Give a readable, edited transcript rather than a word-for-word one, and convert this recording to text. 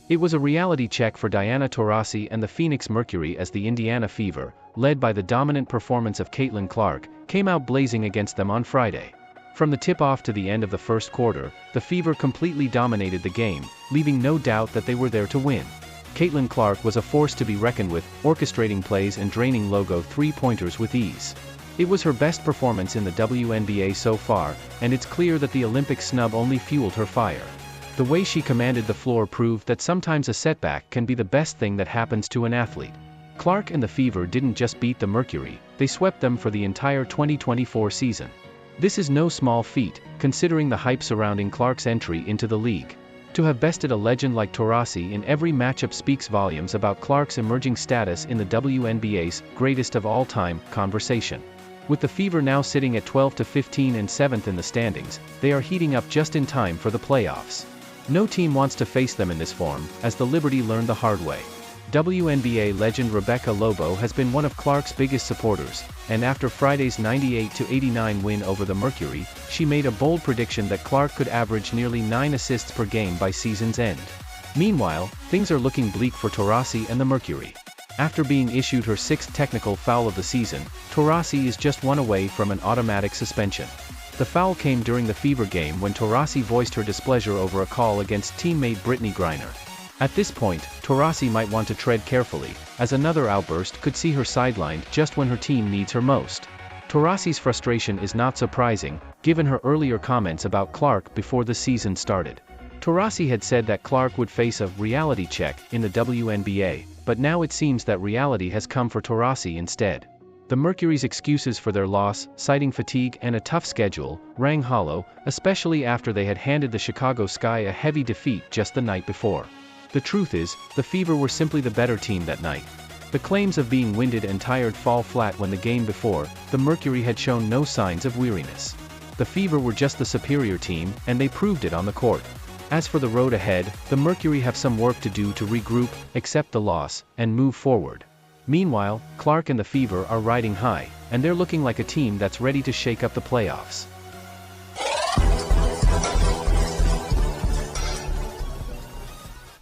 It was a reality check for Diana Taurasi and the Phoenix Mercury as the Indiana Fever, led by the dominant performance of Caitlin Clark, came out blazing against them on Friday. From the tip-off to the end of the first quarter, the Fever completely dominated the game, leaving no doubt that they were there to win. Caitlin Clark was a force to be reckoned with, orchestrating plays and draining logo three-pointers with ease. It was her best performance in the WNBA so far, and it's clear that the Olympic snub only fueled her fire. The way she commanded the floor proved that sometimes a setback can be the best thing that happens to an athlete. Clark and the Fever didn't just beat the Mercury, they swept them for the entire 2024 season. This is no small feat, considering the hype surrounding Clark's entry into the league. To have bested a legend like Taurasi in every matchup speaks volumes about Clark's emerging status in the WNBA's greatest of all time conversation. With the Fever now sitting at 12-15 and 7th in the standings, they are heating up just in time for the playoffs. No team wants to face them in this form, as the Liberty learned the hard way. WNBA legend Rebecca Lobo has been one of Clark's biggest supporters, and after Friday's 98-89 win over the Mercury, she made a bold prediction that Clark could average nearly 9 assists per game by season's end. Meanwhile, things are looking bleak for Taurasi and the Mercury. After being issued her 6th technical foul of the season, Taurasi is just one away from an automatic suspension. The foul came during the Fever game when Taurasi voiced her displeasure over a call against teammate Brittany Griner. At this point, Taurasi might want to tread carefully, as another outburst could see her sidelined just when her team needs her most. Taurasi's frustration is not surprising, given her earlier comments about Clark before the season started. Taurasi had said that Clark would face a reality check in the WNBA, but now it seems that reality has come for Taurasi instead. The Mercury's excuses for their loss, citing fatigue and a tough schedule, rang hollow, especially after they had handed the Chicago Sky a heavy defeat just the night before. The truth is, the Fever were simply the better team that night. The claims of being winded and tired fall flat when the game before, the Mercury had shown no signs of weariness. The Fever were just the superior team, and they proved it on the court. As for the road ahead, the Mercury have some work to do to regroup, accept the loss, and move forward. Meanwhile, Clark and the Fever are riding high, and they're looking like a team that's ready to shake up the playoffs.